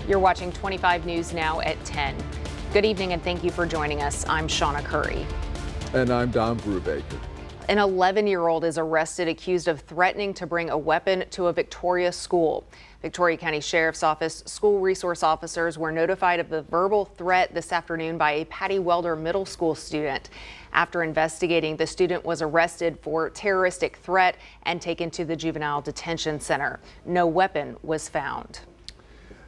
You're watching 25 News Now at 10. Good evening and thank you for joining us. I'm Shauna Curry. And I'm Don Brubaker. An 11-year-old is arrested accused of threatening to bring a weapon to a Victoria school. Victoria County Sheriff's Office school resource officers were notified of the verbal threat this afternoon by a Patty Welder Middle School student. After investigating, the student was arrested for terroristic threat and taken to the Juvenile Detention Center. No weapon was found.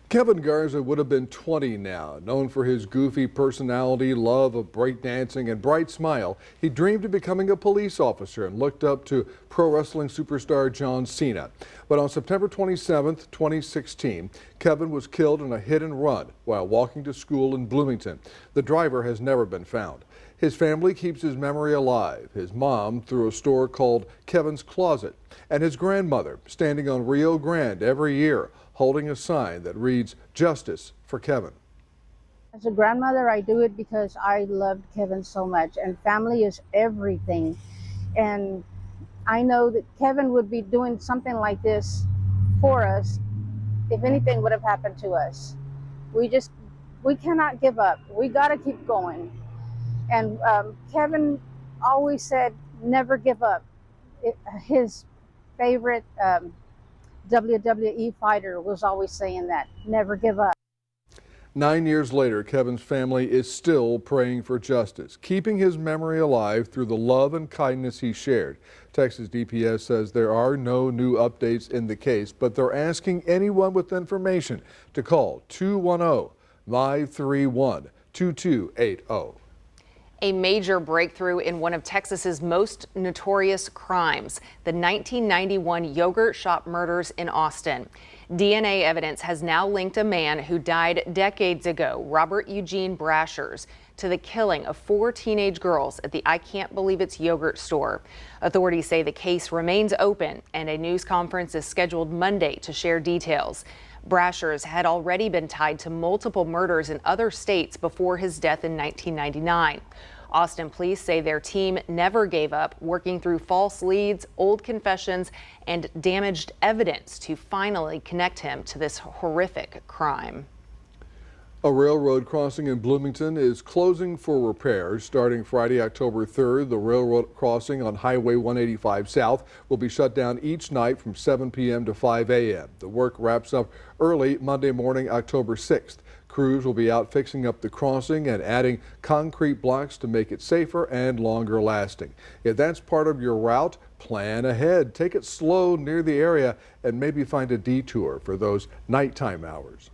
Kevin Garza would have been 20 now. Known for his goofy personality, love of breakdancing, and bright smile, he dreamed of becoming a police officer and looked up to pro wrestling superstar John Cena. But on September 27, 2016, Kevin was killed in a hit and run while walking to school in Bloomington. The driver has never been found. His family keeps his memory alive, his mom through a store called Kevin's Closet, and his grandmother standing on Rio Grande every year, holding a sign that reads, "Justice for Kevin." As a grandmother, I do it because I loved Kevin so much, and family is everything. And I know that Kevin would be doing something like this for us if anything would have happened to us. We cannot give up. We got to keep going. And Kevin always said, never give up. His favorite WWE fighter was always saying that, never give up. 9 years later, Kevin's family is still praying for justice, keeping his memory alive through the love and kindness he shared. Texas DPS says there are no new updates in the case, but they're asking anyone with information to call 210-531-2280. A major breakthrough in one of Texas's most notorious crimes, the 1991 yogurt shop murders in Austin. DNA evidence has now linked a man who died decades ago, Robert Eugene Brashers, to the killing of 4 teenage girls at the I Can't Believe It's yogurt store. Authorities say the case remains open and a news conference is scheduled Monday to share details. Brashers had already been tied to multiple murders in other states before his death in 1999. Austin police say their team never gave up, working through false leads, old confessions, and damaged evidence to finally connect him to this horrific crime. A railroad crossing in Bloomington is closing for repairs. Starting Friday, October 3rd, the railroad crossing on Highway 185 South will be shut down each night from 7 p.m. to 5 a.m. The work wraps up early Monday morning, October 6th. Crews will be out fixing up the crossing and adding concrete blocks to make it safer and longer lasting. If that's part of your route, plan ahead. Take it slow near the area and maybe find a detour for those nighttime hours.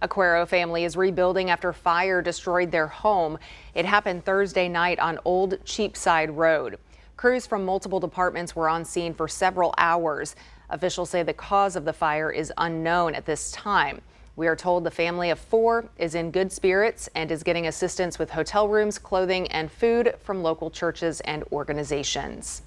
A Cuero family is rebuilding after fire destroyed their home. It happened Thursday night on Old Cheapside Road. Crews from multiple departments were on scene for several hours. Officials say the cause of the fire is unknown at this time. We are told the family of 4 is in good spirits and is getting assistance with hotel rooms, clothing, and food from local churches and organizations.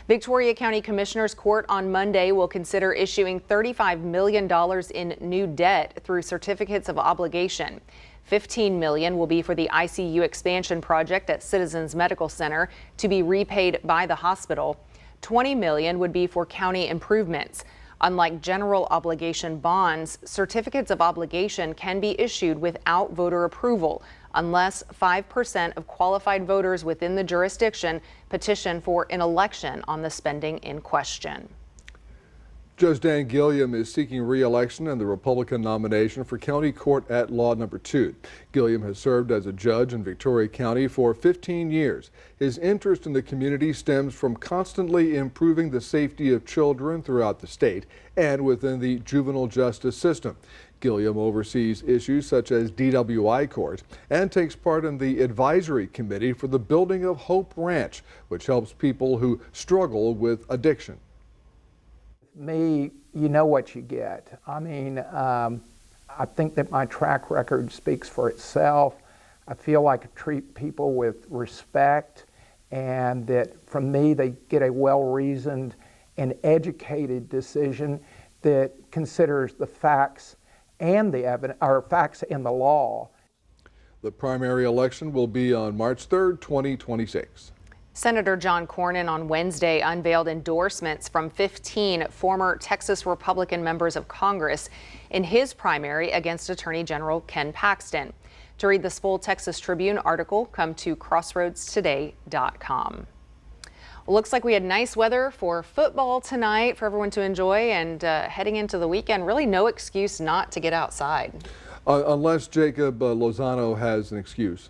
Victoria County Commissioners Court on Monday will consider issuing $35 million in new debt through certificates of obligation. $15 million will be for the ICU expansion project at Citizens Medical Center to be repaid by the hospital. $20 million would be for county improvements. Unlike general obligation bonds, certificates of obligation can be issued without voter approval unless 5% of qualified voters within the jurisdiction petition for an election on the spending in question. Judge Dan Gilliam is seeking re-election in the Republican nomination for County Court at Law Number 2. Gilliam has served as a judge in Victoria County for 15 years. His interest in the community stems from constantly improving the safety of children throughout the state and within the juvenile justice system. Gilliam oversees issues such as DWI court and takes part in the advisory committee for the building of Hope Ranch, which helps people who struggle with addiction. Me, you know what you get. I mean, I think that my track record speaks for itself. I feel like I treat people with respect, and that from me they get a well-reasoned and educated decision that considers the facts and the evidence, or facts and the law. The primary election will be on March 3rd, 2026. Senator John Cornyn on Wednesday unveiled endorsements from 15 former Texas Republican members of Congress in his primary against Attorney General Ken Paxton. To read this full Texas Tribune article, come to crossroadstoday.com. Looks like we had nice weather for football tonight for everyone to enjoy, and heading into the weekend, really no excuse not to get outside. Unless Jacob Lozano has an excuse.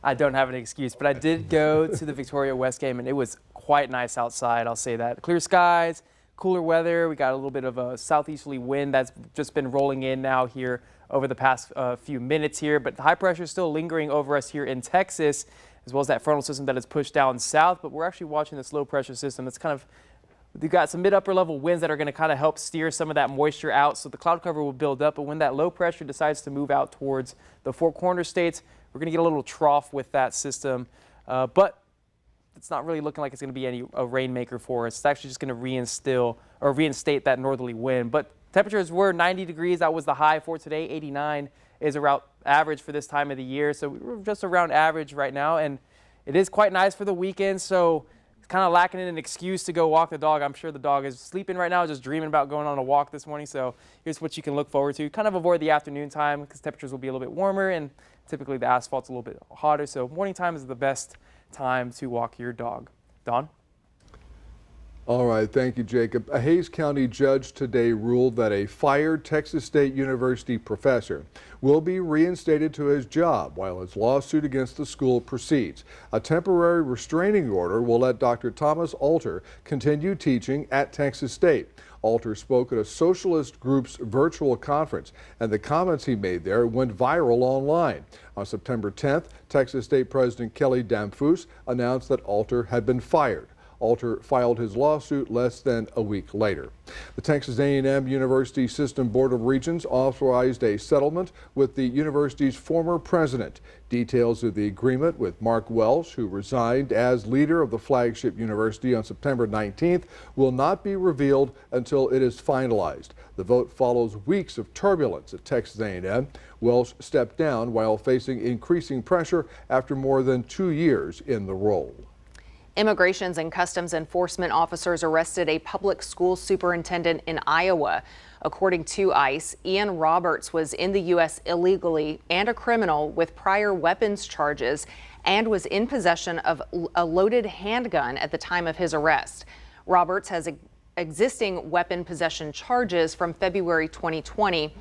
I don't have an excuse, but I did go to the Victoria West game, and it was quite nice outside, I'll say that. Clear skies, cooler weather. We got a little bit of a southeasterly wind that's just been rolling in now here over the past few minutes here, but the high pressure is still lingering over us here in Texas, as well as that frontal system that is pushed down south. But we're actually watching this low pressure system that's kind of, we've got some mid-upper level winds that are going to kind of help steer some of that moisture out, so the cloud cover will build up. But when that low pressure decides to move out towards the Four Corners states, we're going to get a little trough with that system, but it's not really looking like it's going to be a rainmaker for us. It's actually just going to reinstate that northerly wind. But temperatures were 90 degrees. That was the high for today. 89 is around average for this time of the year. So we're just around average right now, and it is quite nice for the weekend. So it's kind of lacking in an excuse to go walk the dog. I'm sure the dog is sleeping right now, just dreaming about going on a walk this morning. So here's what you can look forward to. Kind of avoid the afternoon time because temperatures will be a little bit warmer, and typically the asphalt's a little bit hotter. So morning time is the best time to walk your dog. Don? All right, thank you, Jacob. A Hays County judge today ruled that a fired Texas State University professor will be reinstated to his job while his lawsuit against the school proceeds. A temporary restraining order will let Dr. Thomas Alter continue teaching at Texas State. Alter spoke at a socialist group's virtual conference, and the comments he made there went viral online. On September 10th, Texas State President Kelly Damphousse announced that Alter had been fired. Alter filed his lawsuit less than a week later. The Texas A&M University System Board of Regents authorized a settlement with the university's former president. Details of the agreement with Mark Welsh, who resigned as leader of the flagship university on September 19th, will not be revealed until it is finalized. The vote follows weeks of turbulence at Texas A&M. Welsh stepped down while facing increasing pressure after more than 2 years in the role. Immigrations and Customs Enforcement officers arrested a public school superintendent in Iowa. According to ICE, Ian Roberts was in the U.S. illegally and a criminal with prior weapons charges and was in possession of a loaded handgun at the time of his arrest. Roberts has existing weapon possession charges from February 2020.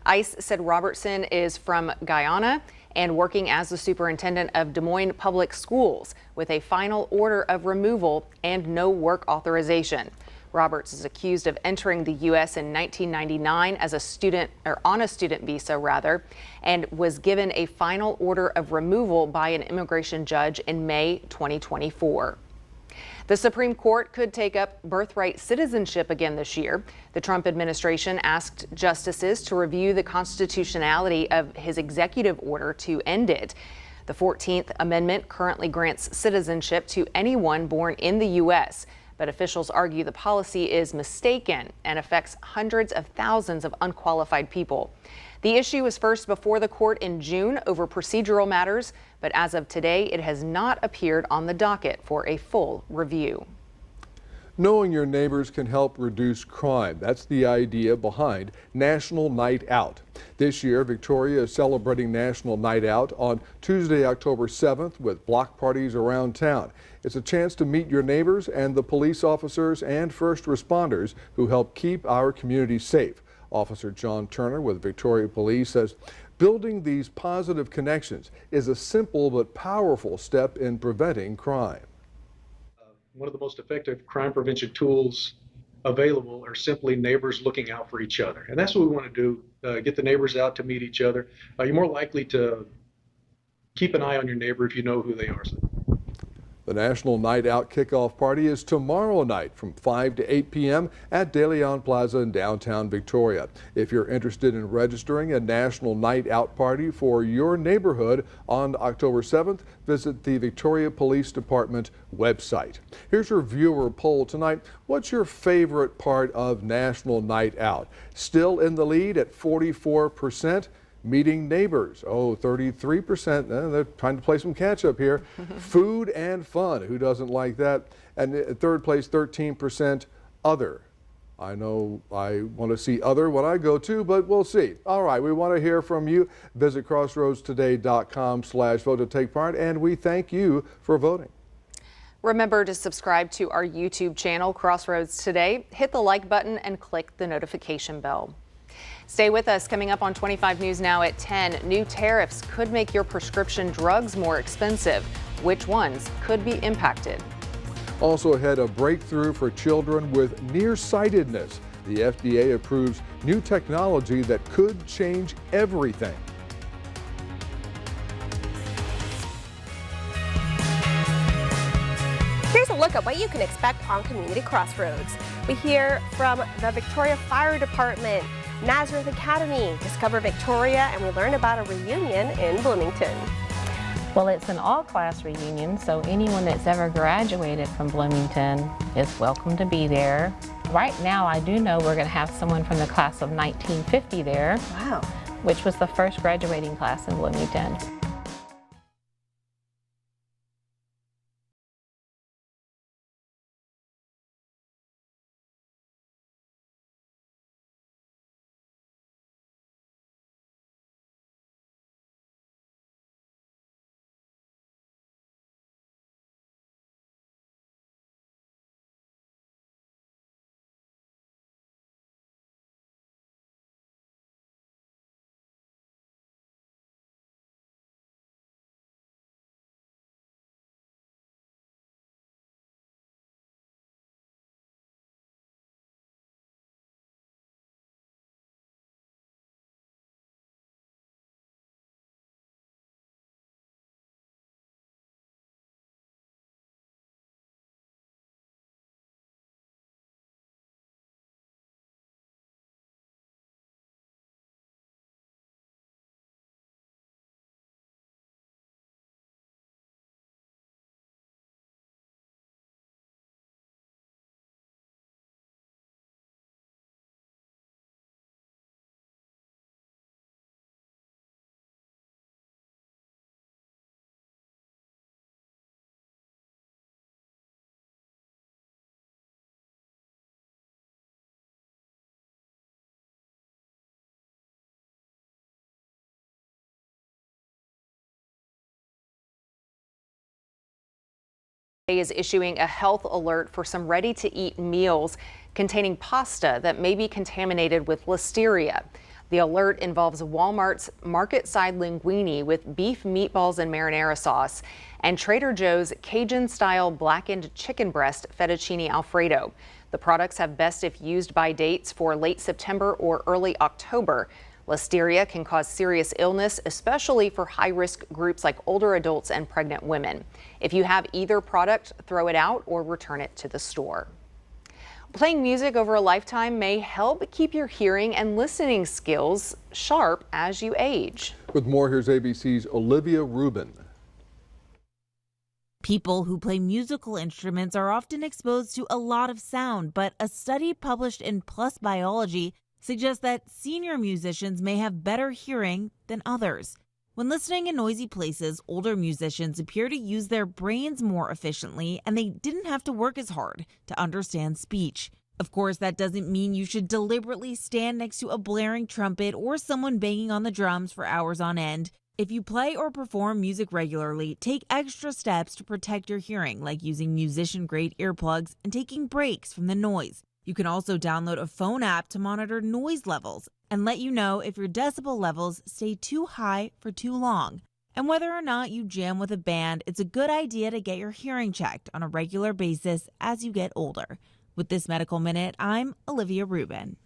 ICE said Robertson is from Guyana and working as the superintendent of Des Moines Public Schools with a final order of removal and no work authorization. Roberts is accused of entering the U.S. in 1999 as a student, or on a student visa rather, and was given a final order of removal by an immigration judge in May 2024. The Supreme Court could take up birthright citizenship again this year. The Trump administration asked justices to review the constitutionality of his executive order to end it. The 14th Amendment currently grants citizenship to anyone born in the U.S., but officials argue the policy is mistaken and affects hundreds of thousands of unqualified people. The issue was first before the court in June over procedural matters, but as of today, it has not appeared on the docket for a full review. Knowing your neighbors can help reduce crime. That's the idea behind National Night Out. This year, Victoria is celebrating National Night Out on Tuesday, October 7th with block parties around town. It's a chance to meet your neighbors and the police officers and first responders who help keep our community safe. Officer John Turner with Victoria Police says building these positive connections is a simple but powerful step in preventing crime. One of the most effective crime prevention tools available are simply neighbors looking out for each other. And that's what we want to do, get the neighbors out to meet each other. You're more likely to keep an eye on your neighbor if you know who they are. The National Night Out kickoff party is tomorrow night from 5 to 8 p.m. at De Leon Plaza in downtown Victoria. If you're interested in registering a National Night Out party for your neighborhood on October 7th, visit the Victoria Police Department website. Here's your viewer poll tonight. What's your favorite part of National Night Out? Still in the lead at 44%. Meeting neighbors, oh, 33%, they're trying to play some catch up here. Food and fun, who doesn't like that? And in third place, 13%, other. I know I want to see other when I go too, but we'll see. All right, we want to hear from you. Visit crossroadstoday.com/vote to take part, and we thank you for voting. Remember to subscribe to our YouTube channel, Crossroads Today. Hit the like button and click the notification bell. Stay with us. Coming up on 25 News Now at 10, new tariffs could make your prescription drugs more expensive. Which ones could be impacted? Also ahead, a breakthrough for children with nearsightedness. The FDA approves new technology that could change everything. Here's a look at what you can expect on Community Crossroads. We hear from the Victoria Fire Department, Nazareth Academy, Discover Victoria, and we learn about a reunion in Bloomington. Well, it's an all-class reunion, so anyone that's ever graduated from Bloomington is welcome to be there. Right now, I do know we're going to have someone from the class of 1950 there, Wow. which was the first graduating class in Bloomington. Is issuing a health alert for some ready-to-eat meals containing pasta that may be contaminated with listeria. The alert involves Walmart's market-side linguine with beef meatballs and marinara sauce and Trader Joe's Cajun-style blackened chicken breast fettuccine Alfredo. The products have best if used by dates for late September or early October. Listeria can cause serious illness, especially for high-risk groups like older adults and pregnant women. If you have either product, throw it out or return it to the store. Playing music over a lifetime may help keep your hearing and listening skills sharp as you age. With more, here's ABC's Olivia Rubin. People who play musical instruments are often exposed to a lot of sound, but a study published in PLOS Biology suggests that senior musicians may have better hearing than others. When listening in noisy places, older musicians appear to use their brains more efficiently, and they didn't have to work as hard to understand speech. Of course, that doesn't mean you should deliberately stand next to a blaring trumpet or someone banging on the drums for hours on end. If you play or perform music regularly, take extra steps to protect your hearing, like using musician-grade earplugs and taking breaks from the noise. You can also download a phone app to monitor noise levels and let you know if your decibel levels stay too high for too long. And whether or not you jam with a band, it's a good idea to get your hearing checked on a regular basis as you get older. With this Medical Minute, I'm Olivia Rubin.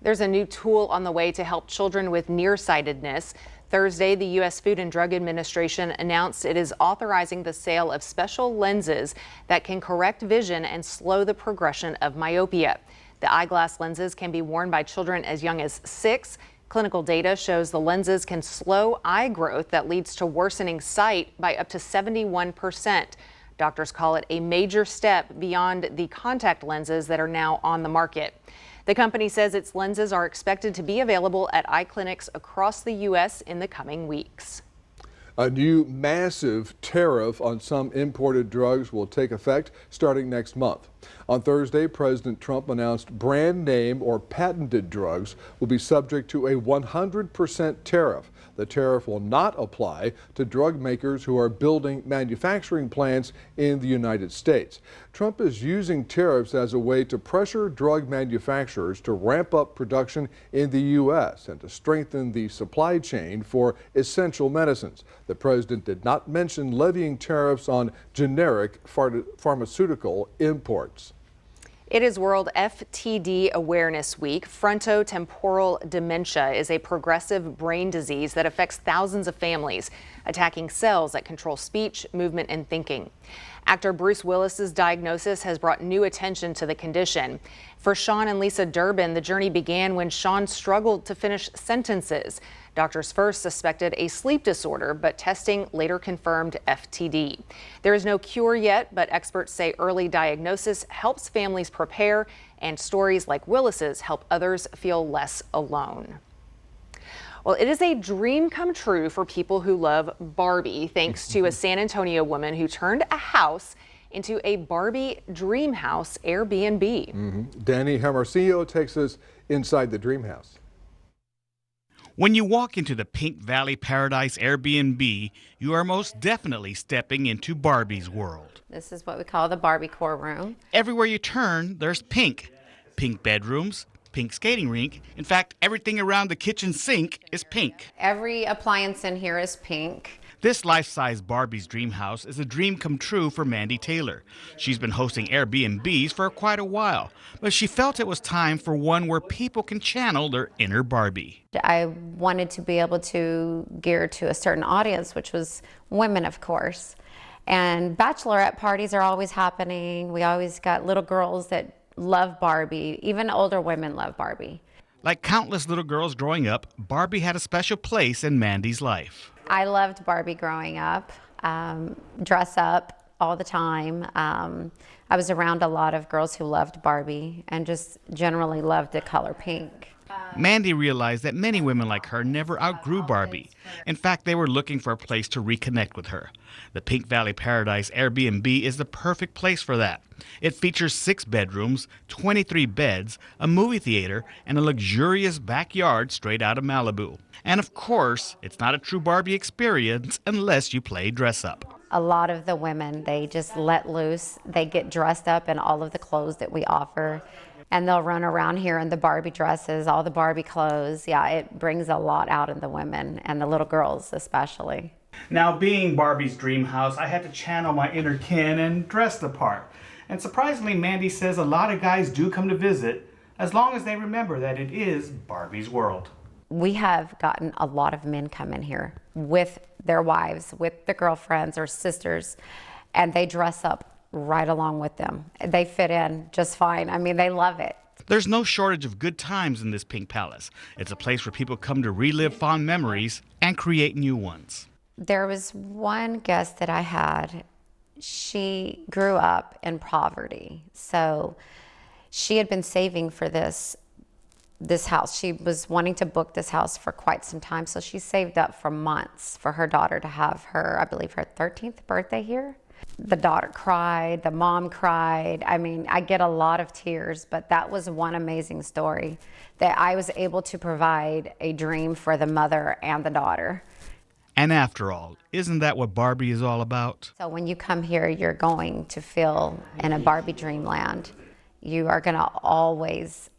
There's a new tool on the way to help children with nearsightedness. Thursday, the U.S. Food and Drug Administration announced it is authorizing the sale of special lenses that can correct vision and slow the progression of myopia. The eyeglass lenses can be worn by children as young as 6. Clinical data shows the lenses can slow eye growth that leads to worsening sight by up to 71%. Doctors call it a major step beyond the contact lenses that are now on the market. The company says its lenses are expected to be available at eye clinics across the U.S. in the coming weeks. A new massive tariff on some imported drugs will take effect starting next month. On Thursday, President Trump announced brand name or patented drugs will be subject to a 100% tariff. The tariff will not apply to drug makers who are building manufacturing plants in the United States. Trump is using tariffs as a way to pressure drug manufacturers to ramp up production in the U.S. and to strengthen the supply chain for essential medicines. The president did not mention levying tariffs on generic pharmaceutical imports. It is World FTD Awareness Week. Frontotemporal dementia is a progressive brain disease that affects thousands of families, attacking cells that control speech, movement, and thinking. Actor Bruce Willis's diagnosis has brought new attention to the condition. For Sean and Lisa Durbin, the journey began when Sean struggled to finish sentences. Doctors first suspected a sleep disorder, but testing later confirmed FTD. There is no cure yet, but experts say early diagnosis helps families prepare, and stories like Willis's help others feel less alone. Well, it is a dream come true for people who love Barbie, thanks to a San Antonio woman who turned a house into a Barbie dream house Airbnb. Danny Hermosillo takes us inside the dream house. When you walk into the Pink Valley Paradise Airbnb, you are most definitely stepping into Barbie's world. This is what we call the Barbie core room. Everywhere you turn, there's pink. Pink bedrooms, pink skating rink. In fact, everything around the kitchen sink is pink. Every appliance in here is pink. This life-size Barbie's dream house is a dream come true for Mandy Taylor. She's been hosting Airbnbs for quite a while, but she felt it was time for one where people can channel their inner Barbie. I wanted to be able to gear to a certain audience, which was women, of course. And bachelorette parties are always happening. We always got little girls that love Barbie. Even older women love Barbie. Like countless little girls growing up, Barbie had a special place in Mandy's life. I loved Barbie growing up, dress up all the time. I was around a lot of girls who loved Barbie and just generally loved the color pink. Mandy realized that many women like her never outgrew Barbie. In fact, they were looking for a place to reconnect with her. The Pink Valley Paradise Airbnb is the perfect place for that. It features 6 bedrooms, 23 beds, a movie theater, and a luxurious backyard straight out of Malibu. And of course, it's not a true Barbie experience unless you play dress up. A lot of the women, they just let loose. They get dressed up in all of the clothes that we offer. And they'll run around here in the Barbie dresses, all the Barbie clothes. Yeah, it brings a lot out in the women and the little girls especially. Now, being Barbie's dream house, I had to channel my inner Ken and dress the part. And surprisingly, Mandy says a lot of guys do come to visit, as long as they remember that it is Barbie's world. We have gotten a lot of men come in here with their wives, with their girlfriends or sisters, and they dress up right along with them. They fit in just fine. I mean, they love it. There's no shortage of good times in this Pink Palace. It's a place where people come to relive fond memories and create new ones. There was one guest that I had. She grew up in poverty, so she had been saving for this house. She was wanting to book this house for quite some time, so she saved up for months for her daughter to have her, I believe, her 13th birthday here. The daughter cried, the mom cried. I mean, I get a lot of tears, but that was one amazing story that I was able to provide a dream for the mother and the daughter. And after all, isn't that what Barbie is all about? So when you come here, you're going to feel in a Barbie dreamland. You are going to always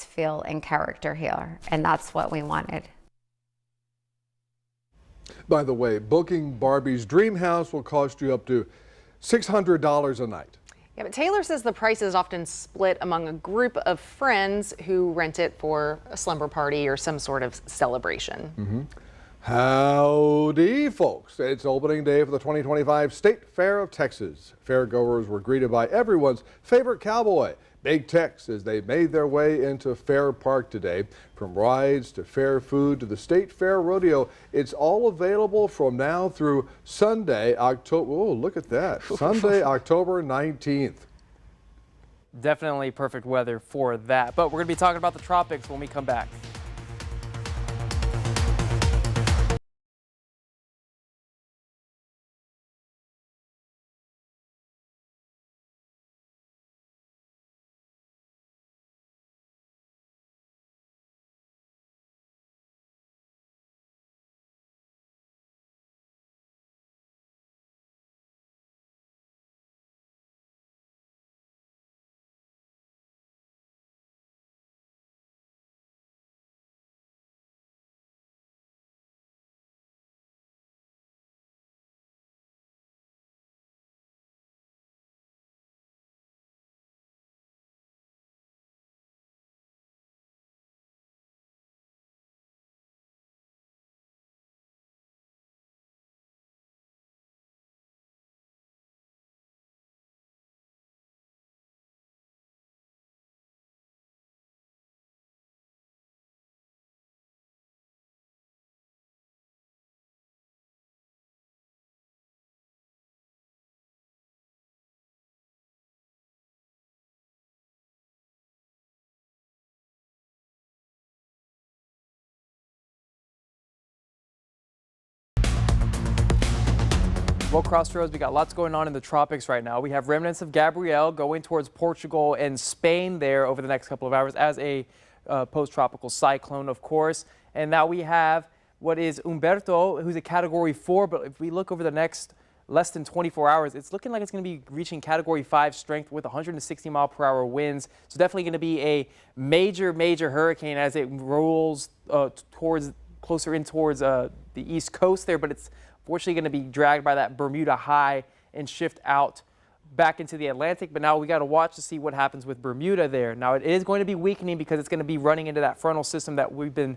feel in character here, and that's what we wanted. By the way, booking Barbie's dream house will cost you up to $600 a night. Yeah, but Taylor says the price is often split among a group of friends who rent it for a slumber party or some sort of celebration. Howdy, folks. It's opening day for the 2025 State Fair of Texas. Fairgoers were greeted by everyone's favorite cowboy, Big Tex, as they made their way into Fair Park today. From rides to fair food to the State Fair Rodeo, it's all available from now through Sunday, October. Oh, look at that. Sunday, October 19th. Definitely perfect weather for that. But we're going to be talking about the tropics when we come back. Well, Crossroads, we got lots going on in the tropics right now. We have remnants of Gabrielle going towards Portugal and Spain there over the next couple of hours as a post-tropical cyclone, of course. And now we have what is Humberto, who's a Category 4. But if we look over the next less than 24 hours, it's looking like it's going to be reaching Category 5 strength with 160-mile-per-hour winds. So definitely going to be a major, major hurricane as it rolls closer in towards the East Coast there. But it's fortunately going to be dragged by that Bermuda high and shift out back into the Atlantic. But now we got to watch to see what happens with Bermuda there. Now it is going to be weakening because it's going to be running into that frontal system that we've been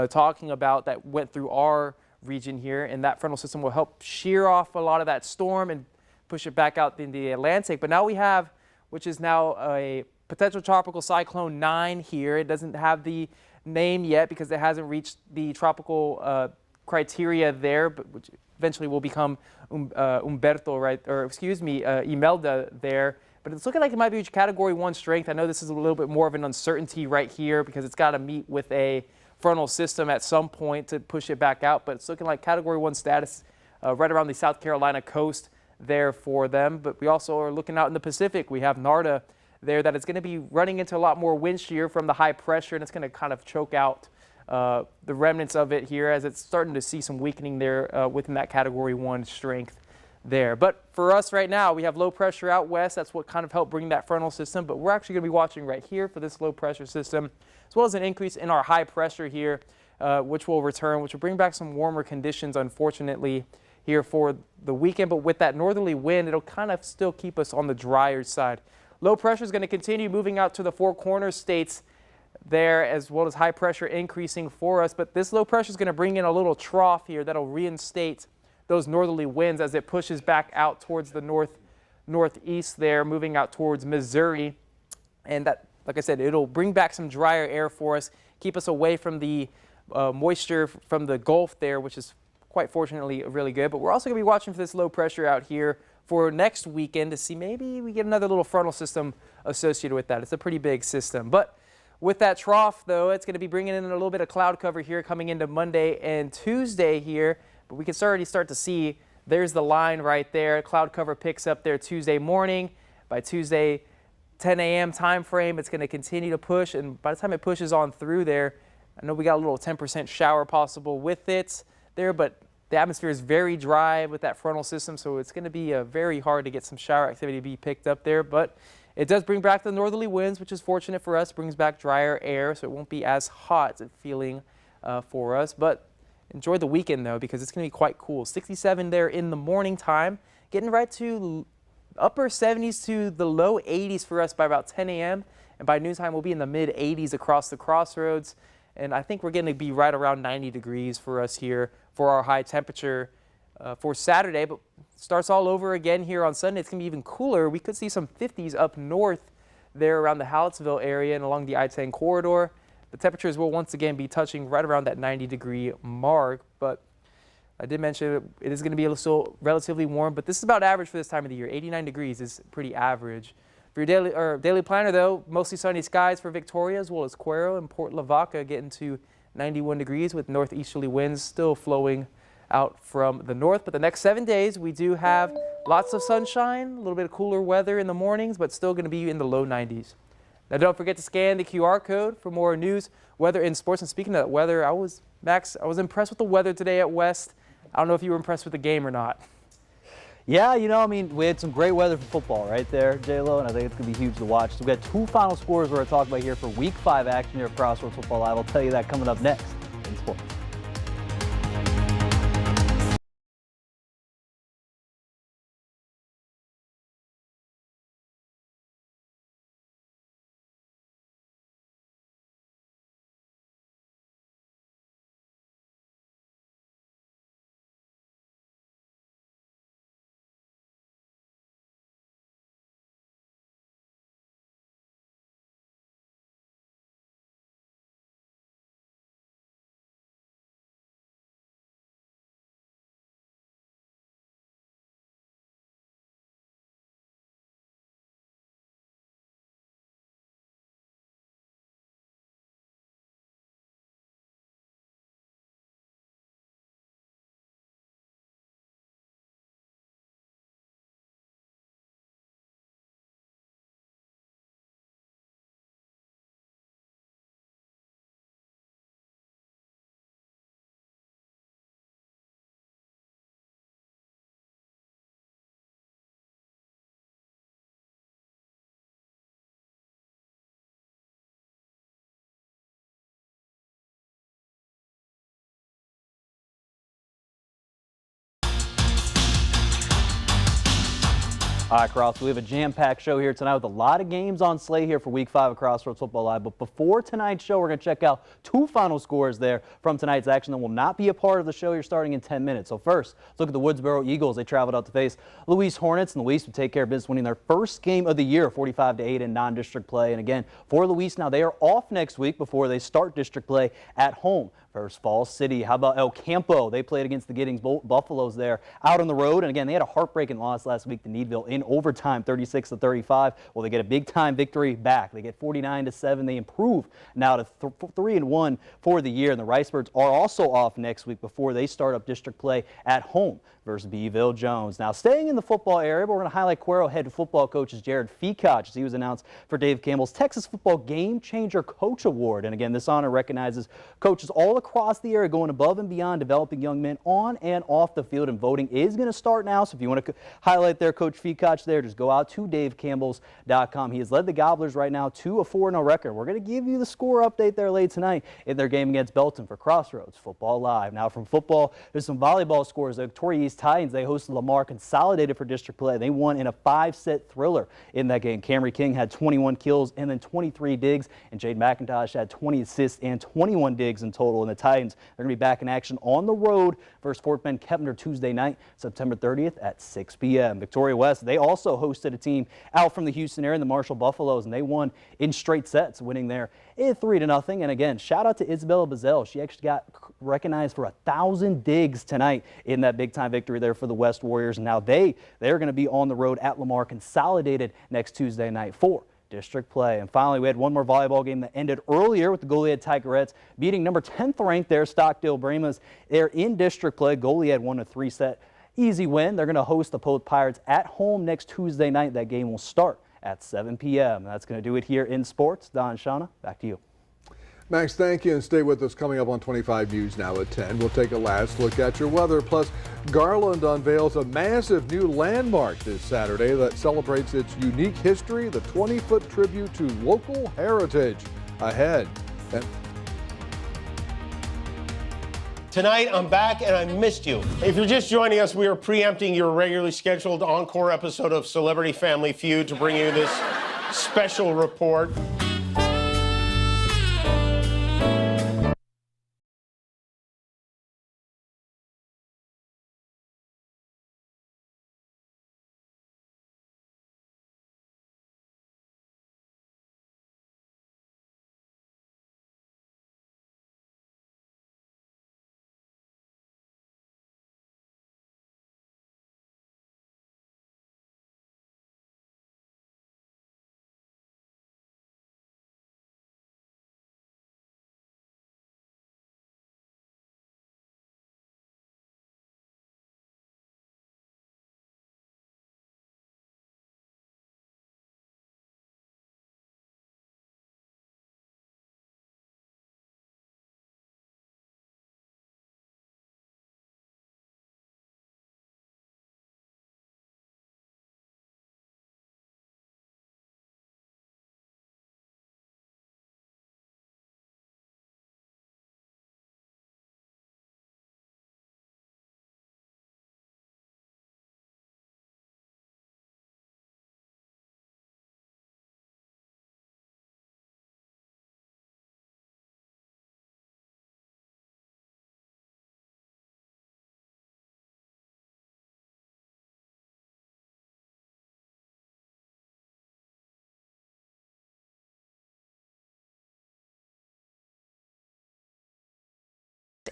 talking about that went through our region here. And that frontal system will help shear off a lot of that storm and push it back out in the Atlantic. But now we have, which is now a potential tropical cyclone 9 here. It doesn't have the name yet because it hasn't reached the tropical criteria there, but which eventually will become Humberto, right? Or excuse me, Imelda there. But it's looking like it might be Category 1 strength. I know this is a little bit more of an uncertainty right here because it's got to meet with a frontal system at some point to push it back out. But it's looking like Category 1 status right around the South Carolina coast there for them. But we also are looking out in the Pacific. We have Narda there that is going to be running into a lot more wind shear from the high pressure, and it's going to kind of choke out the remnants of it here as it's starting to see some weakening there within that Category 1 strength there. But for us right now, we have low pressure out west. That's what kind of helped bring that frontal system. But we're actually going to be watching right here for this low pressure system, as well as an increase in our high pressure here, which will return, which will bring back some warmer conditions, unfortunately, here for the weekend. But with that northerly wind, it'll kind of still keep us on the drier side. Low pressure is going to continue moving out to the Four Corners states there, as well as high pressure increasing for us. But this low pressure is going to bring in a little trough here that'll reinstate those northerly winds as it pushes back out towards the northeast there, moving out towards Missouri. And that, like I said, it'll bring back some drier air for us, keep us away from the moisture from the Gulf there, which is quite fortunately really good. But we're also going to be watching for this low pressure out here for next weekend to see maybe we get another little frontal system associated with that. It's a pretty big system. But with that trough, though, it's going to be bringing in a little bit of cloud cover here coming into Monday and Tuesday here. But we can already start to see there's the line right there. Cloud cover picks up there Tuesday morning. By Tuesday 10 a.m. time frame, it's going to continue to push. And by the time it pushes on through there, I know we got a little 10% shower possible with it there, but the atmosphere is very dry with that frontal system, so it's going to be very hard to get some shower activity to be picked up there. But it does bring back the northerly winds, which is fortunate for us. Brings back drier air, so it won't be as hot feeling for us. But enjoy the weekend, though, because it's going to be quite cool. 67 there in the morning time, getting right to upper 70s to the low 80s for us by about 10 a.m. And by noontime, we'll be in the mid 80s across the Crossroads. And I think we're going to be right around 90 degrees for us here for our high temperature for Saturday. But starts all over again here on Sunday. It's going to be even cooler. We could see some 50s up north there around the Hallettsville area and along the I-10 corridor. The temperatures will once again be touching right around that 90-degree mark. But I did mention it is going to be still relatively warm. But this is about average for this time of the year. 89 degrees is pretty average For your daily planner, though, mostly sunny skies for Victoria as well as Cuero and Port Lavaca, getting to 91 degrees with northeasterly winds still flowing out from the north. But the next 7 days, we do have lots of sunshine, a little bit of cooler weather in the mornings, but still going to be in the low 90s. Now, don't forget to scan the QR code for more news, weather, and sports. And speaking of that weather, Max, I was impressed with the weather today at West. I don't know if you were impressed with the game or not. Yeah, you know, I mean, we had some great weather for football right there, J-Lo, and I think it's going to be huge to watch. So we've got 2 final scores we're going to talk about here for Week 5 action here at Crossroads Football Live. I'll tell you that coming up next in sports. All right, Cross, we have a jam-packed show here tonight with a lot of games on slate here for Week 5 of Crossroads Football Live. But before tonight's show, we're going to check out 2 final scores there from tonight's action that will not be a part of the show here starting in 10 minutes. So first, let's look at the Woodsboro Eagles. They traveled out to face Louise Hornets, and Louise would take care of business, winning their first game of the year, 45-8 in non-district play. And again, for Louise now, they are off next week before they start district play at home versus Falls City. How about El Campo? They played against the Giddings Buffaloes there out on the road. And again, they had a heartbreaking loss last week to Needville in overtime, 36-35. Well, they get a big-time victory back. They get 49-7. They improve now to 3-1 for the year. And the Ricebirds are also off next week before they start up district play at home versus Beeville Jones. Now, staying in the football area, but we're going to highlight Cuero head football coach Jared Feacock as he was announced for Dave Campbell's Texas Football Game Changer Coach Award. And again, this honor recognizes coaches all across the area going above and beyond developing young men on and off the field, and voting is going to start now. So if you want to highlight their Coach Feacock there, just go out to DaveCampbells.com. He has led the Gobblers right now to a 4-0 record. We're going to give you the score update there late tonight in their game against Belton for Crossroads Football Live. Now from football, there's some volleyball scores. The Victoria East Titans, they hosted Lamar Consolidated for district play. They won in a 5-set thriller in that game. Camry King had 21 kills and then 23 digs, and Jade McIntosh had 20 assists and 21 digs in total. And the Titans, they're going to be back in action on the road versus Fort Bend Kepner Tuesday night, September 30th at 6 p.m. Victoria West, they also hosted a team out from the Houston area, the Marshall Buffaloes, and they won in straight sets, winning there 3-0. And again, shout out to Isabella Bazell. She actually got recognized for 1,000 digs tonight in that big-time victory there for the West Warriors. And now they're going to be on the road at Lamar Consolidated next Tuesday night for district play. And finally, we had one more volleyball game that ended earlier with the Goliad Tigerettes beating number 10th ranked there, Stockdale Bremas. They're in district play. Goliad won a 3-set easy win. They're going to host the Poth Pirates at home next Tuesday night. That game will start at 7 p.m. That's going to do it here in sports. Don, Shauna, back to you. Max, thank you, and stay with us. Coming up on 25 News now at 10. We'll take a last look at your weather. Plus, Garland unveils a massive new landmark this Saturday that celebrates its unique history, the 20-foot tribute to local heritage. Ahead. Tonight, I'm back and I missed you. If you're just joining us, we are preempting your regularly scheduled encore episode of Celebrity Family Feud to bring you this special report.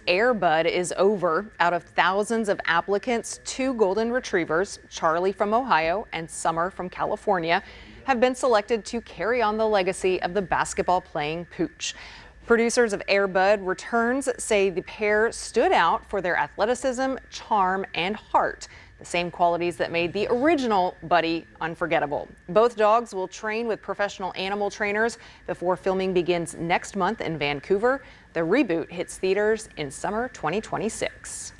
Air Bud is over. Out of thousands of applicants, 2 golden retrievers, Charlie from Ohio and Summer from California, have been selected to carry on the legacy of the basketball-playing Pooch. Producers of Air Bud Returns say the pair stood out for their athleticism, charm, and heart, the same qualities that made the original Buddy unforgettable. Both dogs will train with professional animal trainers before filming begins next month in Vancouver. The reboot hits theaters in summer 2026.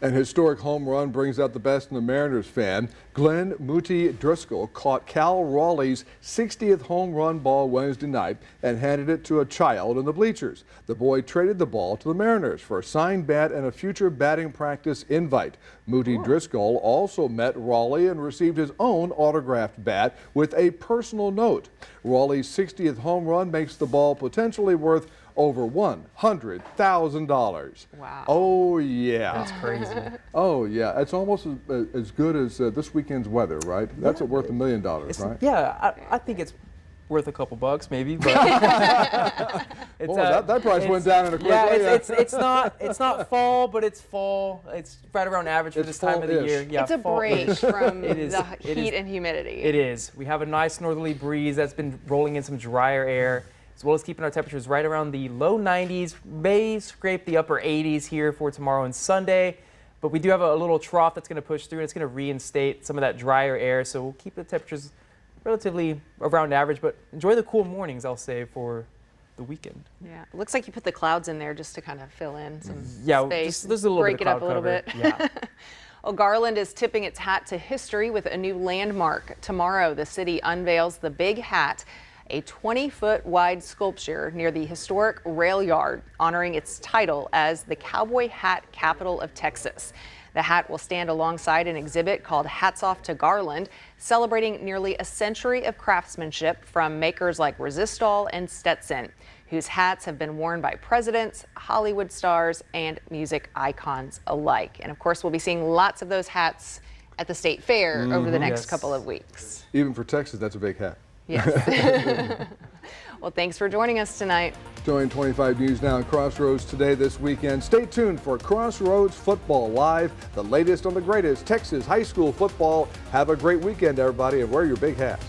An historic home run brings out the best in the Mariners fan. Glenn Moody Driscoll caught Cal Raleigh's 60th home run ball Wednesday night and handed it to a child in the bleachers. The boy traded the ball to the Mariners for a signed bat and a future batting practice invite. Moody Driscoll also met Raleigh and received his own autographed bat with a personal note. Raleigh's 60th home run makes the ball potentially worth over $100,000. Wow. Oh, yeah. That's crazy. Oh, yeah. It's almost as good as this weekend's weather, right? That's worth $1 million, right? Yeah, I think it's worth a couple bucks maybe, but it's, Boy, that price went down in a quick yeah, way. it's not fall, but it's fall. It's right around average for this time of the fall-ish. year. Yeah, It's a break from It is. the It is. heat and humidity. It is. We have a nice northerly breeze that's been rolling in some drier air, as well as keeping our temperatures right around the low 90s. May scrape the upper 80s here for tomorrow and Sunday, but we do have a little trough that's going to push through, and it's going to reinstate some of that drier air, so we'll keep the temperatures relatively around average, but enjoy the cool mornings, I'll say, for the weekend. Yeah, it looks like you put the clouds in there just to kind of fill in some space. space, There's a little break bit it of up a little cloud bit. cover. Yeah. Well, Garland is tipping its hat to history with a new landmark. Tomorrow, the city unveils the Big Hat, a 20-foot wide sculpture near the historic rail yard, honoring its title as the Cowboy Hat Capital of Texas. The hat will stand alongside an exhibit called Hats Off to Garland, celebrating nearly a century of craftsmanship from makers like Resistol and Stetson, whose hats have been worn by presidents, Hollywood stars, and music icons alike. And of course, we'll be seeing lots of those hats at the State Fair over the next couple of weeks. Even for Texas, that's a big hat. Yes. Well, thanks for joining us tonight. Join 25 News Now and Crossroads today this weekend. Stay tuned for Crossroads Football Live, the latest on the greatest Texas high school football. Have a great weekend, everybody, and wear your big hats.